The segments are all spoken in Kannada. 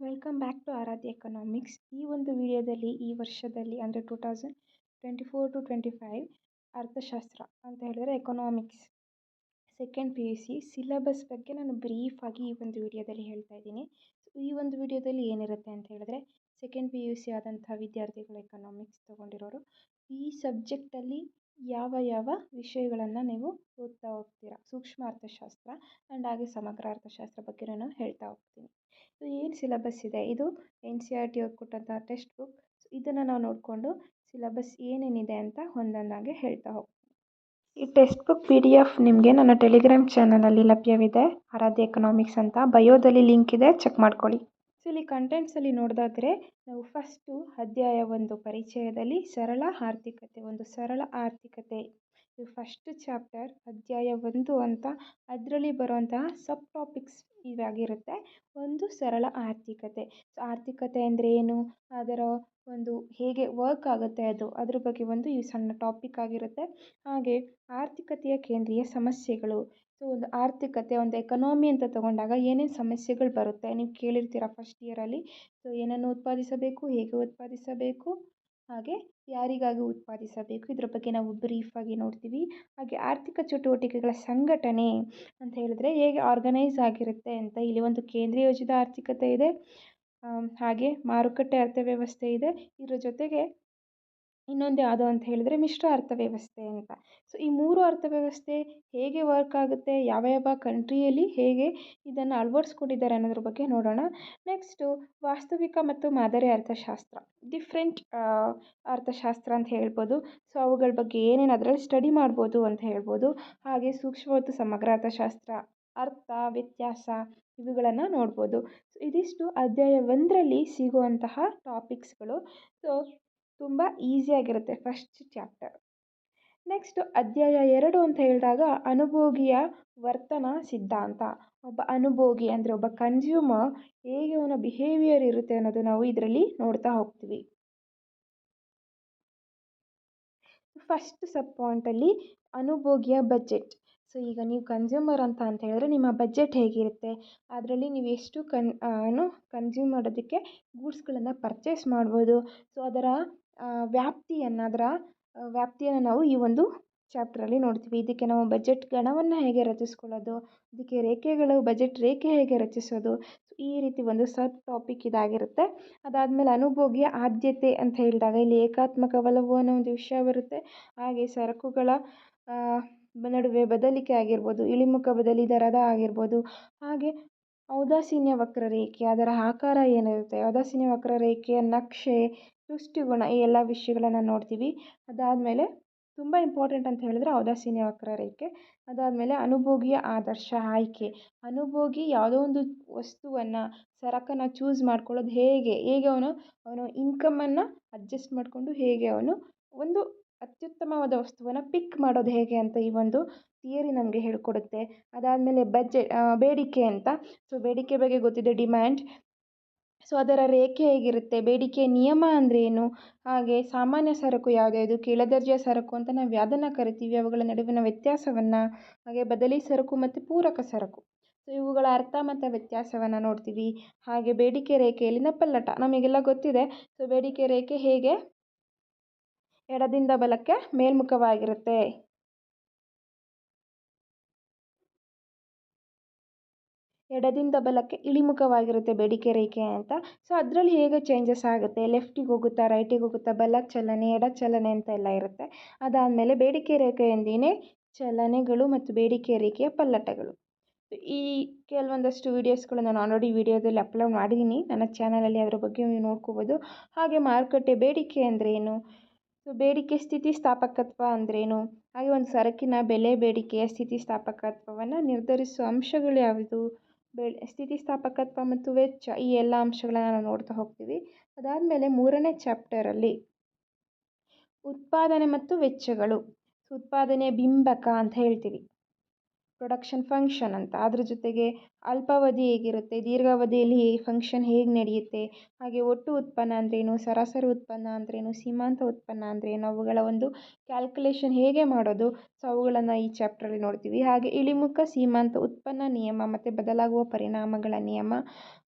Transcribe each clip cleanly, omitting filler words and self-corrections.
Welcome back to Aradhya Economics. ಈ ಒಂದು ವಿಡಿಯೋದಲ್ಲಿ ಈ ವರ್ಷದಲ್ಲಿ ಅಂದರೆ 2024-25 ಅರ್ಥಶಾಸ್ತ್ರ ಅಂತ ಹೇಳಿದರೆ ಎಕನಾಮಿಕ್ಸ್ ಸೆಕೆಂಡ್ PUC ಸಿಲೆಬಸ್ ಬಗ್ಗೆ ನಾನು ಬ್ರೀಫಾಗಿ ಈ ಒಂದು ವಿಡಿಯೋದಲ್ಲಿ ಹೇಳ್ತಾ ಇದ್ದೀನಿ. ಈ ಒಂದು ವಿಡಿಯೋದಲ್ಲಿ ಏನಿರುತ್ತೆ ಅಂತ ಹೇಳಿದ್ರೆ ಸೆಕೆಂಡ್ PUC ಆದಂಥ ವಿದ್ಯಾರ್ಥಿಗಳು ಎಕನಾಮಿಕ್ಸ್ ತೊಗೊಂಡಿರೋರು ಈ ಸಬ್ಜೆಕ್ಟಲ್ಲಿ ಯಾವ ವಿಷಯಗಳನ್ನು ನೀವು ಓದ್ತಾ ಹೋಗ್ತೀರಾ, ಸೂಕ್ಷ್ಮ ಅರ್ಥಶಾಸ್ತ್ರ ಆ್ಯಂಡ್ ಹಾಗೆ ಸಮಗ್ರ ಅರ್ಥಶಾಸ್ತ್ರ ಬಗ್ಗೆ ನಾನು ಹೇಳ್ತಾ ಹೋಗ್ತೀನಿ. ಇದು ಏನು ಸಿಲೆಬಸ್ ಇದೆ, ಇದು NCERT ಅವ್ರು ಕೊಟ್ಟಂಥ ಟೆಕ್ಸ್ಟ್ ಬುಕ್. ಇದನ್ನು ನಾವು ನೋಡಿಕೊಂಡು ಸಿಲೆಬಸ್ ಏನೇನಿದೆ ಅಂತ ಒಂದೊಂದಾಗೆ ಹೇಳ್ತಾ ಹೋಗ್ತೀನಿ. ಈ ಟೆಕ್ಸ್ಟ್ ಬುಕ್ PDF ನಿಮಗೆ ನನ್ನ ಟೆಲಿಗ್ರಾಮ್ ಚಾನಲಲ್ಲಿ ಲಭ್ಯವಿದೆ, ಆರಾಧ್ಯ ಎಕನಾಮಿಕ್ಸ್ ಅಂತ. ಬಯೋದಲ್ಲಿ ಲಿಂಕ್ ಇದೆ, ಚೆಕ್ ಮಾಡ್ಕೊಳ್ಳಿ. ಸೊ ಇಲ್ಲಿ ಕಂಟೆಂಟ್ಸಲ್ಲಿ ನೋಡೋದಾದರೆ ನಾವು ಫಸ್ಟು ಅಧ್ಯಾಯ 1 ಪರಿಚಯದಲ್ಲಿ ಸರಳ ಆರ್ಥಿಕತೆ, ಒಂದು ಸರಳ ಆರ್ಥಿಕತೆ ಇದು ಫಸ್ಟ್ ಚಾಪ್ಟರ್ ಅಧ್ಯಾಯ 1 ಅಂತ. ಅದರಲ್ಲಿ ಬರುವಂತಹ ಸಬ್ ಟಾಪಿಕ್ಸ್ ಇವಾಗಿರುತ್ತೆ. ಒಂದು ಸರಳ ಆರ್ಥಿಕತೆ. ಸೊ ಆರ್ಥಿಕತೆ ಅಂದರೆ ಏನು, ಅದರ ಒಂದು ಹೇಗೆ ವರ್ಕ್ ಆಗುತ್ತೆ ಅದ್ರ ಬಗ್ಗೆ ಒಂದು ಈ ಸಣ್ಣ ಟಾಪಿಕ್ ಆಗಿರುತ್ತೆ. ಹಾಗೆ ಆರ್ಥಿಕತೆಯ ಕೇಂದ್ರೀಯ ಸಮಸ್ಯೆಗಳು. ಸೊ ಒಂದು ಆರ್ಥಿಕತೆ, ಒಂದು ಎಕನಾಮಿ ಅಂತ ತಗೊಂಡಾಗ ಏನೇನು ಸಮಸ್ಯೆಗಳು ಬರುತ್ತೆ ನೀವು ಕೇಳಿರ್ತೀರ ಫಸ್ಟ್ ಇಯರಲ್ಲಿ. ಸೊ ಏನನ್ನು ಉತ್ಪಾದಿಸಬೇಕು, ಹೇಗೆ ಉತ್ಪಾದಿಸಬೇಕು, ಹಾಗೆ ಯಾರಿಗಾಗಿ ಉತ್ಪಾದಿಸಬೇಕು, ಇದ್ರ ಬಗ್ಗೆ ನಾವು ಬ್ರೀಫಾಗಿ ನೋಡ್ತೀವಿ. ಹಾಗೆ ಆರ್ಥಿಕ ಚಟುವಟಿಕೆಗಳ ಸಂಘಟನೆ ಅಂತ ಹೇಳಿದ್ರೆ ಹೇಗೆ ಆರ್ಗನೈಸ್ ಆಗಿರುತ್ತೆ ಅಂತ. ಇಲ್ಲಿ ಒಂದು ಕೇಂದ್ರೀಯೋಜಿತ ಆರ್ಥಿಕತೆ ಇದೆ, ಹಾಗೆ ಮಾರುಕಟ್ಟೆ ಅರ್ಥವ್ಯವಸ್ಥೆ ಇದೆ. ಇದರ ಜೊತೆಗೆ ಇನ್ನೊಂದು ಯಾವುದು ಅಂತ ಹೇಳಿದರೆ ಮಿಶ್ರ ಅರ್ಥವ್ಯವಸ್ಥೆ ಅಂತ. ಸೊ ಈ 3 ಅರ್ಥವ್ಯವಸ್ಥೆ ಹೇಗೆ ವರ್ಕ್ ಆಗುತ್ತೆ, ಯಾವ ಕಂಟ್ರಿಯಲ್ಲಿ ಹೇಗೆ ಇದನ್ನು ಅಳವಡಿಸ್ಕೊಂಡಿದ್ದಾರೆ ಅನ್ನೋದ್ರ ಬಗ್ಗೆ ನೋಡೋಣ. ನೆಕ್ಸ್ಟು ವಾಸ್ತವಿಕ ಮತ್ತು ಮಾದರಿ ಅರ್ಥಶಾಸ್ತ್ರ, ಡಿಫ್ರೆಂಟ್ ಅರ್ಥಶಾಸ್ತ್ರ ಅಂತ ಹೇಳ್ಬೋದು. ಸೊ ಅವುಗಳ ಬಗ್ಗೆ ಏನೇನು ಅದರಲ್ಲಿ ಸ್ಟಡಿ ಮಾಡ್ಬೋದು ಅಂತ ಹೇಳ್ಬೋದು. ಹಾಗೆ ಸೂಕ್ಷ್ಮ ಮತ್ತು ಸಮಗ್ರ ಅರ್ಥಶಾಸ್ತ್ರ, ಅರ್ಥ, ವ್ಯತ್ಯಾಸ ಇವುಗಳನ್ನು ನೋಡ್ಬೋದು. ಸೊ ಇದಿಷ್ಟು ಅಧ್ಯಾಯ 1ರಲ್ಲಿ ಸಿಗುವಂತಹ ಟಾಪಿಕ್ಸ್ಗಳು. ಸೊ ತುಂಬ ಈಸಿಯಾಗಿರುತ್ತೆ ಫಸ್ಟ್ ಚಾಪ್ಟರ್. ನೆಕ್ಸ್ಟು ಅಧ್ಯಾಯ 2 ಅಂತ ಹೇಳಿದಾಗ ಅನುಭೋಗಿಯ ವರ್ತನಾ ಸಿದ್ಧಾಂತ. ಒಬ್ಬ ಅನುಭೋಗಿ ಅಂದರೆ ಒಬ್ಬ ಕನ್ಸ್ಯೂಮರ್ ಹೇಗೆ ಅವನ ಬಿಹೇವಿಯರ್ ಇರುತ್ತೆ ಅನ್ನೋದು ನಾವು ಇದರಲ್ಲಿ ನೋಡ್ತಾ ಹೋಗ್ತೀವಿ. ಫಸ್ಟ್ ಸಬ್ ಪಾಯಿಂಟಲ್ಲಿ ಅನುಭೋಗಿಯ ಬಜೆಟ್. ಸೊ ಈಗ ನೀವು ಕನ್ಸ್ಯೂಮರ್ ಅಂತ ಹೇಳಿದ್ರೆ ನಿಮ್ಮ ಬಜೆಟ್ ಹೇಗಿರುತ್ತೆ, ಅದರಲ್ಲಿ ನೀವು ಎಷ್ಟು ಕನ್ಸ್ಯೂಮ್ ಮಾಡೋದಕ್ಕೆ ಗೂಡ್ಸ್ಗಳನ್ನು ಪರ್ಚೇಸ್ ಮಾಡ್ಬೋದು. ಸೊ ಅದರ ವ್ಯಾಪ್ತಿಯನ್ನು ನಾವು ಈ ಒಂದು ಚಾಪ್ಟ್ರಲ್ಲಿ ನೋಡ್ತೀವಿ. ಇದಕ್ಕೆ ನಾವು ಬಜೆಟ್ ಗಣವನ್ನು ಹೇಗೆ ರಚಿಸ್ಕೊಳ್ಳೋದು, ಇದಕ್ಕೆ ರೇಖೆಗಳು, ಬಜೆಟ್ ರೇಖೆ ಹೇಗೆ ರಚಿಸೋದು, ಈ ರೀತಿ ಒಂದು ಸಬ್ ಟಾಪಿಕ್ ಇದಾಗಿರುತ್ತೆ. ಅದಾದಮೇಲೆ ಅನುಭೋಗಿಯ ಆದ್ಯತೆ ಅಂತ ಹೇಳಿದಾಗ ಇಲ್ಲಿ ಏಕಾತ್ಮಕ ಒಲವು ಅನ್ನೋ ಒಂದು ವಿಷಯ ಬರುತ್ತೆ. ಹಾಗೆ ಸರಕುಗಳ ನಡುವೆ ಬದಲಿಕೆ ಆಗಿರ್ಬೋದು, ಇಳಿಮುಖ ಬದಲಿ ದರದ ಆಗಿರ್ಬೋದು. ಹಾಗೆ ಔದಾಸೀನ್ಯ ವಕ್ರರೇಖೆ, ಅದರ ಆಕಾರ ಏನಿರುತ್ತೆ, ಔದಾಸೀನ್ಯ ವಕ್ರರೇಖೆಯ ನಕ್ಷೆ, ತುಷ್ಟಿಗುಣ, ಈ ಎಲ್ಲ ವಿಷಯಗಳನ್ನು ನೋಡ್ತೀವಿ. ಅದಾದಮೇಲೆ ತುಂಬ ಇಂಪಾರ್ಟೆಂಟ್ ಅಂತ ಹೇಳಿದ್ರೆ ಔದಾಸೀನ್ಯ ವಕ್ರರೇಖೆ. ಅದಾದಮೇಲೆ ಅನುಭೋಗಿಯ ಆದರ್ಶ ಆಯ್ಕೆ, ಅನುಭೋಗಿ ಯಾವುದೋ ಒಂದು ವಸ್ತುವನ್ನು, ಸರಕನ್ನು ಚೂಸ್ ಮಾಡ್ಕೊಳ್ಳೋದು ಹೇಗೆ ಅವನು ಇನ್ಕಮನ್ನು ಅಡ್ಜಸ್ಟ್ ಮಾಡಿಕೊಂಡು ಹೇಗೆ ಅವನು ಒಂದು ಅತ್ಯುತ್ತಮವಾದ ವಸ್ತುವನ್ನು ಪಿಕ್ ಮಾಡೋದು ಹೇಗೆ ಅಂತ ಈ ಒಂದು ಥಿಯರಿ ನಮಗೆ ಹೇಳ್ಕೊಡುತ್ತೆ. ಅದಾದಮೇಲೆ ಬೇಡಿಕೆ ಅಂತ. ಸೊ ಬೇಡಿಕೆ ಬಗ್ಗೆ ಗೊತ್ತಿದೆ, ಡಿಮ್ಯಾಂಡ್. ಸೊ ಅದರ ರೇಖೆ ಹೇಗಿರುತ್ತೆ, ಬೇಡಿಕೆ ನಿಯಮ ಅಂದರೆ ಏನು, ಹಾಗೆ ಸಾಮಾನ್ಯ ಸರಕು ಯಾವುದ್ಯಾವುದು, ಕೆಳದರ್ಜೆಯ ಸರಕು ಅಂತ ನಾವು ಯಾವುದನ್ನು ಕರಿತೀವಿ, ಅವುಗಳ ನಡುವಿನ ವ್ಯತ್ಯಾಸವನ್ನು, ಹಾಗೆ ಬದಲಿ ಸರಕು ಮತ್ತು ಪೂರಕ ಸರಕು, ಸೊ ಇವುಗಳ ಅರ್ಥ ಮತ್ತು ವ್ಯತ್ಯಾಸವನ್ನು ನೋಡ್ತೀವಿ. ಹಾಗೆ ಬೇಡಿಕೆ ರೇಖೆಯಲ್ಲಿನ ಪಲ್ಲಟ ನಮಗೆಲ್ಲ ಗೊತ್ತಿದೆ. ಸೊ ಬೇಡಿಕೆ ರೇಖೆ ಹೇಗೆ ಎಡದಿಂದ ಬಲಕ್ಕೆ ಮೇಲ್ಮುಖವಾಗಿರುತ್ತೆ, ಎಡದಿಂದ ಬಲಕ್ಕೆ ಇಳಿಮುಖವಾಗಿರುತ್ತೆ ಬೇಡಿಕೆ ರೇಖೆ ಅಂತ. ಸೊ ಅದರಲ್ಲಿ ಹೇಗೆ ಚೇಂಜಸ್ ಆಗುತ್ತೆ, ಲೆಫ್ಟಿಗೆ ಹೋಗುತ್ತಾ, ರೈಟಿಗೆ ಹೋಗುತ್ತಾ, ಬಲ ಚಲನೆ, ಎಡ ಚಲನೆ ಅಂತ ಎಲ್ಲ ಇರುತ್ತೆ. ಅದಾದಮೇಲೆ ಬೇಡಿಕೆ ರೇಖೆಯೊಂದಿಗೆ ಚಲನೆಗಳು ಮತ್ತು ಬೇಡಿಕೆ ರೇಖೆಯ ಪಲ್ಲಟಗಳು. ಈ ಕೆಲವೊಂದಷ್ಟು ವೀಡಿಯೋಸ್ಗಳು ನಾನು ಆಲ್ರೆಡಿ ವಿಡಿಯೋದಲ್ಲಿ ಅಪ್ಲೋಡ್ ಮಾಡಿದ್ದೀನಿ ನನ್ನ ಚಾನಲಲ್ಲಿ, ಅದರ ಬಗ್ಗೆ ನೀವು ನೋಡ್ಕೋಬೋದು. ಹಾಗೆ ಮಾರುಕಟ್ಟೆ ಬೇಡಿಕೆ ಅಂದ್ರೇನು, ಸೊ ಬೇಡಿಕೆ ಸ್ಥಿತಿಸ್ಥಾಪಕತ್ವ ಅಂದ್ರೇನು, ಹಾಗೆ ಒಂದು ಸರಕಿನ ಬೆಲೆ ಬೇಡಿಕೆಯ ಸ್ಥಿತಿಸ್ಥಾಪಕತ್ವವನ್ನು ನಿರ್ಧರಿಸುವ ಅಂಶಗಳು ಯಾವುದು, ಸ್ಥಿತಿಸ್ಥಾಪಕತ್ವ ಮತ್ತು ವೆಚ್ಚ, ಈ ಎಲ್ಲ ಅಂಶಗಳನ್ನು ನಾವು ನೋಡ್ತಾ ಹೋಗ್ತೀವಿ. ಅದಾದಮೇಲೆ 3ನೇ ಚಾಪ್ಟರಲ್ಲಿ ಉತ್ಪಾದನೆ ಮತ್ತು ವೆಚ್ಚಗಳು, ಉತ್ಪಾದನೆಯ ಬಿಂಬಕ ಅಂತ ಹೇಳ್ತೀವಿ, ಪ್ರೊಡಕ್ಷನ್ ಫಂಕ್ಷನ್ ಅಂತ. ಅದ್ರ ಜೊತೆಗೆ ಅಲ್ಪಾವಧಿ ಹೇಗಿರುತ್ತೆ, ದೀರ್ಘಾವಧಿಯಲ್ಲಿ ಫಂಕ್ಷನ್ ಹೇಗೆ ನಡೆಯುತ್ತೆ, ಹಾಗೆ ಒಟ್ಟು ಉತ್ಪನ್ನ ಅಂದ್ರೇನು, ಸರಾಸರಿ ಉತ್ಪನ್ನ ಅಂದ್ರೇನು, ಸೀಮಾಂತ ಉತ್ಪನ್ನ ಅಂದ್ರೇನು, ಅವುಗಳ ಒಂದು ಕ್ಯಾಲ್ಕುಲೇಷನ್ ಹೇಗೆ ಮಾಡೋದು, ಸೊ ಅವುಗಳನ್ನು ಈ ಚಾಪ್ಟ್ರಲ್ಲಿ ನೋಡ್ತೀವಿ. ಹಾಗೆ ಇಳಿಮುಖ ಸೀಮಾಂತ ಉತ್ಪನ್ನ ನಿಯಮ ಮತ್ತು ಬದಲಾಗುವ ಪರಿಣಾಮಗಳ ನಿಯಮ,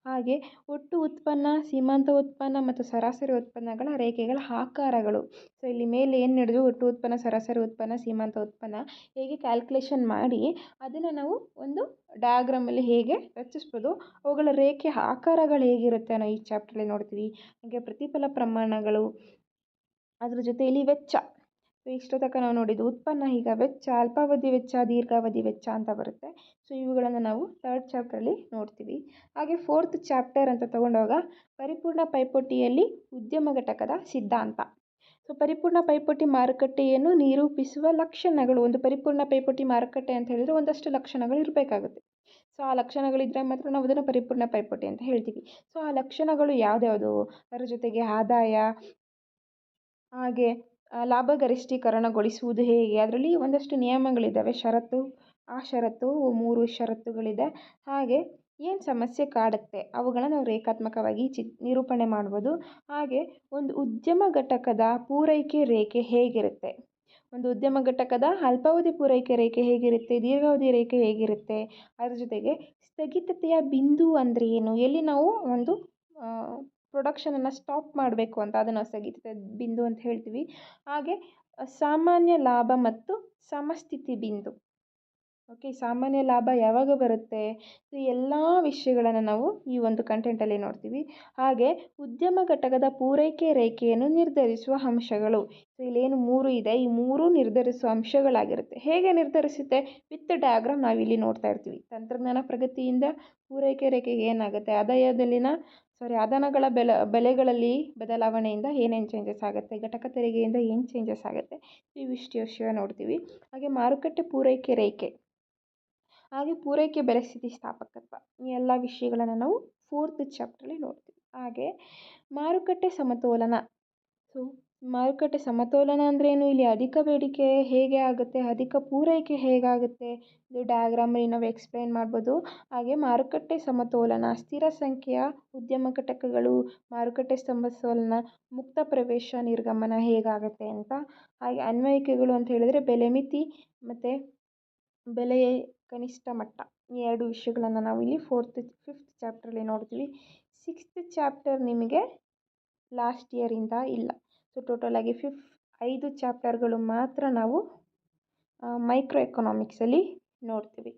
ಹಾಗೆ ಒಟ್ಟು ಉತ್ಪನ್ನ, ಸೀಮಾಂತ ಉತ್ಪನ್ನ ಮತ್ತು ಸರಾಸರಿ ಉತ್ಪನ್ನಗಳ ರೇಖೆಗಳ ಆಕಾರಗಳು. ಸೊ ಇಲ್ಲಿ ಮೇಲೆ ಏನು ನಡೆದು ಒಟ್ಟು ಉತ್ಪನ್ನ, ಸರಾಸರಿ ಉತ್ಪನ್ನ, ಸೀಮಾಂತ ಉತ್ಪನ್ನ ಹೇಗೆ ಕ್ಯಾಲ್ಕುಲೇಷನ್ ಮಾಡಿ ಅದನ್ನು ನಾವು ಒಂದು ಡಯಾಗ್ರಾಮಲ್ಲಿ ಹೇಗೆ ರಚಿಸ್ಬೋದು, ಅವುಗಳ ರೇಖೆ ಆಕಾರಗಳು ಹೇಗಿರುತ್ತೆ ಅನ್ನೋ ಈ ಚಾಪ್ಟ್ರಲ್ಲಿ ನೋಡ್ತೀವಿ. ಹಾಗೆ ಪ್ರತಿಫಲ ಪ್ರಮಾಣಗಳು, ಅದ್ರ ಜೊತೆಯಲ್ಲಿ ವೆಚ್ಚ. ಸೊ ಇಷ್ಟು ತನಕ ನಾವು ನೋಡಿದ್ದು ಉತ್ಪನ್ನ, ಈಗ ವೆಚ್ಚ, ಅಲ್ಪಾವಧಿ ವೆಚ್ಚ, ದೀರ್ಘಾವಧಿ ವೆಚ್ಚ ಅಂತ ಬರುತ್ತೆ. ಸೊ ಇವುಗಳನ್ನು ನಾವು 3rd ಚಾಪ್ಟ್ರಲ್ಲಿ ನೋಡ್ತೀವಿ. ಹಾಗೆ 4th ಚಾಪ್ಟರ್ ಅಂತ ತಗೊಂಡಾಗ ಪರಿಪೂರ್ಣ ಪೈಪೋಟಿಯಲ್ಲಿ ಉದ್ಯಮ ಘಟಕದ ಸಿದ್ಧಾಂತ. ಸೊ ಪರಿಪೂರ್ಣ ಪೈಪೋಟಿ ಮಾರುಕಟ್ಟೆಯನ್ನು ನಿರೂಪಿಸುವ ಲಕ್ಷಣಗಳು. ಒಂದು ಪರಿಪೂರ್ಣ ಪೈಪೋಟಿ ಮಾರುಕಟ್ಟೆ ಅಂತ ಹೇಳಿದರೆ ಒಂದಷ್ಟು ಲಕ್ಷಣಗಳು ಇರಬೇಕಾಗುತ್ತೆ. ಸೊ ಆ ಲಕ್ಷಣಗಳಿದ್ದರೆ ಮಾತ್ರ ನಾವು ಅದನ್ನು ಪರಿಪೂರ್ಣ ಪೈಪೋಟಿ ಅಂತ ಹೇಳ್ತೀವಿ. ಸೊ ಆ ಲಕ್ಷಣಗಳು ಯಾವುದ್ಯಾವುದು, ಅದರ ಜೊತೆಗೆ ಆದಾಯ, ಹಾಗೆ ಲಾಭ ಗರಿಷ್ಠೀಕರಣಗೊಳಿಸುವುದು ಹೇಗೆ, ಅದರಲ್ಲಿ ಒಂದಷ್ಟು ನಿಯಮಗಳಿದ್ದಾವೆ, ಷರತ್ತು, ಆ ಷರತ್ತು 3 ಷರತ್ತುಗಳಿದೆ. ಹಾಗೆ ಏನು ಸಮಸ್ಯೆ ಕಾಡುತ್ತೆ ಅವುಗಳನ್ನು ನಾವು ರೇಖಾತ್ಮಕವಾಗಿ ನಿರೂಪಣೆ ಮಾಡ್ಬೋದು. ಹಾಗೆ ಒಂದು ಉದ್ಯಮ ಘಟಕದ ಪೂರೈಕೆ ರೇಖೆ ಹೇಗಿರುತ್ತೆ, ಒಂದು ಉದ್ಯಮ ಘಟಕದ ಅಲ್ಪಾವಧಿ ಪೂರೈಕೆ ರೇಖೆ ಹೇಗಿರುತ್ತೆ, ದೀರ್ಘಾವಧಿ ರೇಖೆ ಹೇಗಿರುತ್ತೆ, ಅದ್ರ ಜೊತೆಗೆ ಸ್ಥಗಿತತೆಯ ಬಿಂದು ಅಂದರೆ ಏನು, ಎಲ್ಲಿ ನಾವು ಒಂದು ಪ್ರೊಡಕ್ಷನನ್ನು ಸ್ಟಾಪ್ ಮಾಡಬೇಕು ಅಂತ ಅದನ್ನು ಸ್ಥಗಿತತೆ ಬಿಂದು ಅಂತ ಹೇಳ್ತೀವಿ. ಹಾಗೆ ಸಾಮಾನ್ಯ ಲಾಭ ಮತ್ತು ಸಮಸ್ಥಿತಿ ಬಿಂದು. ಓಕೆ, ಸಾಮಾನ್ಯ ಲಾಭ ಯಾವಾಗ ಬರುತ್ತೆ, ಈ ಎಲ್ಲ ವಿಷಯಗಳನ್ನು ನಾವು ಈ ಒಂದು ಕಂಟೆಂಟಲ್ಲಿ ನೋಡ್ತೀವಿ. ಹಾಗೆ ಉದ್ಯಮ ಘಟಕದ ಪೂರೈಕೆ ರೇಖೆಯನ್ನು ನಿರ್ಧರಿಸುವ ಅಂಶಗಳು. ಸೊ ಇಲ್ಲೇನು 3 ಇದೆ, ಈ 3 ನಿರ್ಧರಿಸುವ ಅಂಶಗಳಾಗಿರುತ್ತೆ. ಹೇಗೆ ನಿರ್ಧರಿಸುತ್ತೆ, ವಿತ್ ಡಯಾಗ್ರಾಮ್ ನಾವಿಲ್ಲಿ ನೋಡ್ತಾ ಇರ್ತೀವಿ. ತಂತ್ರಜ್ಞಾನ ಪ್ರಗತಿಯಿಂದ ಪೂರೈಕೆ ರೇಖೆಗೆ ಏನಾಗುತ್ತೆ, ಆದಾನಗಳ ಬೆಲೆಗಳಲ್ಲಿ ಬದಲಾವಣೆಯಿಂದ ಏನೇನು ಚೇಂಜಸ್ ಆಗುತ್ತೆ, ಘಟಕ ತೆರಿಗೆಯಿಂದ ಏನು ಚೇಂಜಸ್ ಆಗುತ್ತೆ, ಇವಿಷ್ಟು ವಿಷಯ ನೋಡ್ತೀವಿ. ಹಾಗೆ ಮಾರುಕಟ್ಟೆ ಪೂರೈಕೆ ರೇಖೆ, ಹಾಗೆ ಪೂರೈಕೆ ಬೆಲೆ ಸ್ಥಿತಿಸ್ಥಾಪಕತ್ವ, ಈ ಎಲ್ಲ ವಿಷಯಗಳನ್ನು ನಾವು 4th ಚಾಪ್ಟ್ರಲ್ಲಿ ನೋಡ್ತೀವಿ. ಹಾಗೆ ಮಾರುಕಟ್ಟೆ ಸಮತೋಲನ. ಸೊ ಮಾರುಕಟ್ಟೆ ಸಮತೋಲನ ಅಂದ್ರೇನು, ಇಲ್ಲಿ ಅಧಿಕ ಬೇಡಿಕೆ ಹೇಗೆ ಆಗುತ್ತೆ, ಅಧಿಕ ಪೂರೈಕೆ ಹೇಗಾಗುತ್ತೆ, ಇದು ಡಯಾಗ್ರಾಮಲ್ಲಿ ನಾವು ಎಕ್ಸ್ಪ್ಲೈನ್ ಮಾಡ್ಬೋದು. ಹಾಗೆ ಮಾರುಕಟ್ಟೆ ಸಮತೋಲನ, ಸ್ಥಿರ ಸಂಖ್ಯೆಯ ಉದ್ಯಮ ಘಟಕಗಳು, ಮಾರುಕಟ್ಟೆ ಸಮತೋಲನ, ಮುಕ್ತ ಪ್ರವೇಶ ನಿರ್ಗಮನ ಹೇಗಾಗುತ್ತೆ ಅಂತ. ಹಾಗೆ ಅನ್ವಯಿಕೆಗಳು ಅಂತ ಹೇಳಿದರೆ ಬೆಲೆ ಮಿತಿ ಮತ್ತು ಬೆಲೆಯ ಕನಿಷ್ಠ ಮಟ್ಟ, ಈ 2 ವಿಷಯಗಳನ್ನು ನಾವು ಇಲ್ಲಿ 5th ಚಾಪ್ಟ್ರಲ್ಲಿ ನೋಡ್ತೀವಿ. 6th ಚಾಪ್ಟರ್ ನಿಮಗೆ ಲಾಸ್ಟ್ ಇಯರಿಂದ ಇಲ್ಲ. ಸೊ ಟೋಟಲಾಗಿ 5 ಚಾಪ್ಟರ್ಗಳು ಮಾತ್ರ ನಾವು ಮೈಕ್ರೋ ಎಕನಾಮಿಕ್ಸಲ್ಲಿ ನೋಡ್ತೀವಿ.